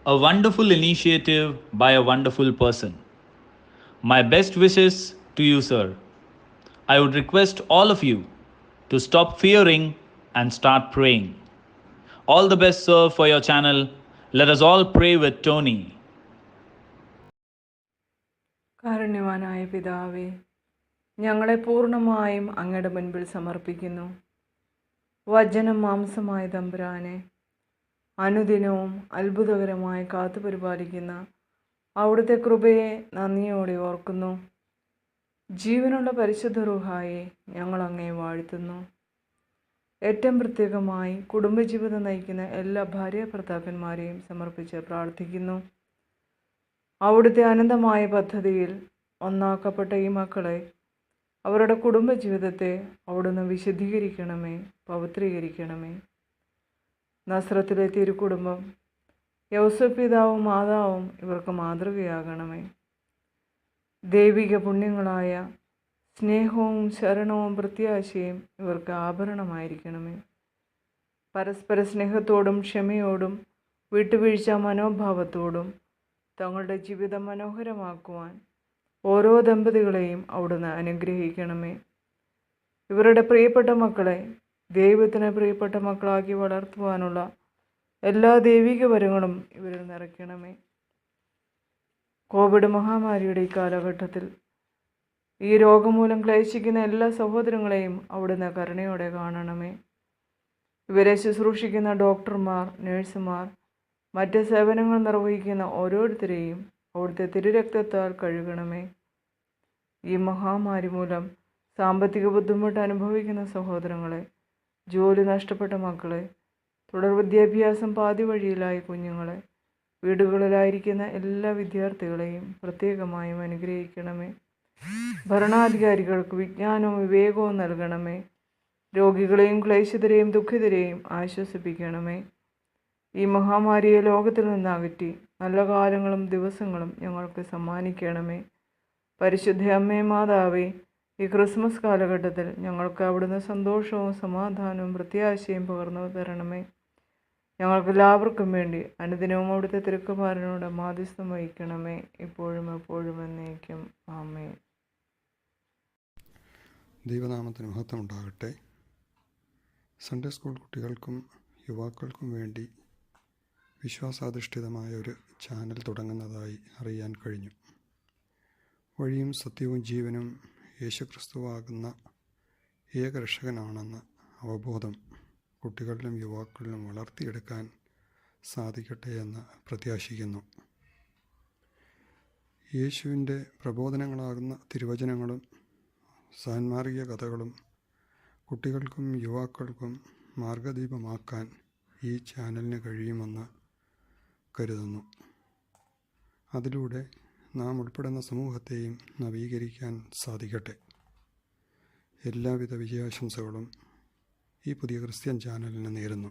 A wonderful initiative by a wonderful person. My best wishes to you, sir. I would request all of you to stop fearing and start praying. All the best, sir, for your channel. Let us all pray with Tony. കാരുണ്യവാനായ പിതാവേ, ഞങ്ങളെ പൂർണ്ണമായും അങ്ങയുടെ മുൻപിൽ സമർപ്പിക്കുന്നു. വചനം മാംസമായ തമ്പുരാനെ, അനുദിനവും അത്ഭുതകരമായി കാത്തുപരിപാലിക്കുന്ന അവിടുത്തെ കൃപയെ നന്ദിയോടെ ഓർക്കുന്നു. ജീവനുള്ള പരിശുദ്ധ റൂഹായെ ഞങ്ങൾ അങ്ങേ വാഴ്ത്തുന്നു. ഏറ്റവും പ്രത്യേകമായി കുടുംബജീവിതം നയിക്കുന്ന എല്ലാ ഭാര്യ ഭർത്താക്കന്മാരെയും സമർപ്പിച്ച് പ്രാർത്ഥിക്കുന്നു. അവിടുത്തെ അനന്തമായ പദ്ധതിയിൽ ഒന്നാക്കപ്പെട്ട ഈ മക്കളെ, അവരുടെ കുടുംബജീവിതത്തെ അവിടുന്ന് വിശുദ്ധീകരിക്കണമേ, പവിത്രീകരിക്കണമേ. നസ്രത്തിലെ തിരുക്കുടുംബം, യൗസേപ്പ് പിതാവും മാതാവും ഇവർക്ക് മാതൃകയാകണമേ. ദൈവിക പുണ്യങ്ങളായ സ്നേഹവും ശരണവും പ്രത്യാശയും ഇവർക്ക് ആഭരണമായിരിക്കണമേ. പരസ്പര സ്നേഹത്തോടും ക്ഷമയോടും വിട്ടുവീഴ്ച മനോഭാവത്തോടും തങ്ങളുടെ ജീവിതം മനോഹരമാക്കുവാൻ ഓരോ ദമ്പതികളെയും അവിടുന്ന് അനുഗ്രഹിക്കണമേ. ഇവരുടെ പ്രിയപ്പെട്ട മക്കളെ ദൈവത്തിന് പ്രിയപ്പെട്ട മക്കളാക്കി വളർത്തുവാനുള്ള എല്ലാ ദൈവിക വരങ്ങളും ഇവരിൽ നിറയ്ക്കണമേ. കോവിഡ് മഹാമാരിയുടെ ഈ കാലഘട്ടത്തിൽ ഈ രോഗം മൂലം ക്ലേശിക്കുന്ന എല്ലാ സഹോദരങ്ങളെയും അവിടുന്ന് കരുണയോടെ കാണണമേ. ഇവരെ ശുശ്രൂഷിക്കുന്ന ഡോക്ടർമാർ, നഴ്സുമാർ, മറ്റ് സേവനങ്ങൾ നിർവഹിക്കുന്ന ഓരോരുത്തരെയും അവിടുത്തെ തിരുരക്തത്താൽ കഴുകണമേ. ഈ മഹാമാരി മൂലം സാമ്പത്തിക ബുദ്ധിമുട്ട് അനുഭവിക്കുന്ന സഹോദരങ്ങളെ, ജോലി നഷ്ടപ്പെട്ട മക്കളെ, തുടർ വിദ്യാഭ്യാസം പാതി വഴിയിലായ കുഞ്ഞുങ്ങളെ, വീടുകളിലായിരിക്കുന്ന എല്ലാ വിദ്യാർത്ഥികളെയും പ്രത്യേകമായും അനുഗ്രഹിക്കണമേ. ഭരണാധികാരികൾക്ക് വിജ്ഞാനവും വിവേകവും നൽകണമേ. രോഗികളെയും ക്ലേശിതരെയും ദുഃഖിതരെയും ആശ്വസിപ്പിക്കണമേ. ഈ മഹാമാരിയെ ലോകത്തിൽ നിന്നകറ്റി നല്ല കാലങ്ങളും ദിവസങ്ങളും ഞങ്ങൾക്ക് സമ്മാനിക്കണമേ. പരിശുദ്ധ അമ്മേ മാതാവേ, ഈ ക്രിസ്മസ് കാലഘട്ടത്തിൽ ഞങ്ങൾക്ക് അവിടുന്ന് സന്തോഷവും സമാധാനവും പ്രത്യാശയും പകർന്നു തരണമേ. ഞങ്ങൾക്ക് എല്ലാവർക്കും വേണ്ടി അനുദിനവും അവിടുത്തെ തിരുക്കുമാരനോട് മാധ്യസ്ഥം വഹിക്കണമേ, ഇപ്പോഴും എപ്പോഴും എന്നേക്കും. ആമേൻ. ദൈവനാമത്തിന് മഹത്വം ഉണ്ടാകട്ടെ. സൺഡേ സ്കൂൾ കുട്ടികൾക്കും യുവാക്കൾക്കും വേണ്ടി വിശ്വാസാധിഷ്ഠിതമായ ഒരു ചാനൽ തുടങ്ങുന്നതായി അറിയാൻ കഴിഞ്ഞു. വഴിയും സത്യവും ജീവനും യേശുക്രിസ്തുവാകുന്ന ഏകരക്ഷകനാണെന്ന അവബോധം കുട്ടികളിലും യുവാക്കളിലും വളർത്തിയെടുക്കാൻ സാധിക്കട്ടെ എന്ന് പ്രത്യാശിക്കുന്നു. യേശുവിൻ്റെ പ്രബോധനങ്ങളാകുന്ന തിരുവചനങ്ങളും സാൻമാർഗിക കഥകളും കുട്ടികൾക്കും യുവാക്കൾക്കും മാർഗദീപമാക്കാൻ ഈ ചാനലിന് കഴിയുമെന്ന് കരുതുന്നു. അതിലൂടെ നാം ഉൾപ്പെടുന്ന സമൂഹത്തെയും നവീകരിക്കാൻ സാധിക്കട്ടെ. എല്ലാവിധ വിജയാശംസകളും ഈ പുതിയ ക്രിസ്ത്യൻ ചാനലിന് നേരുന്നു.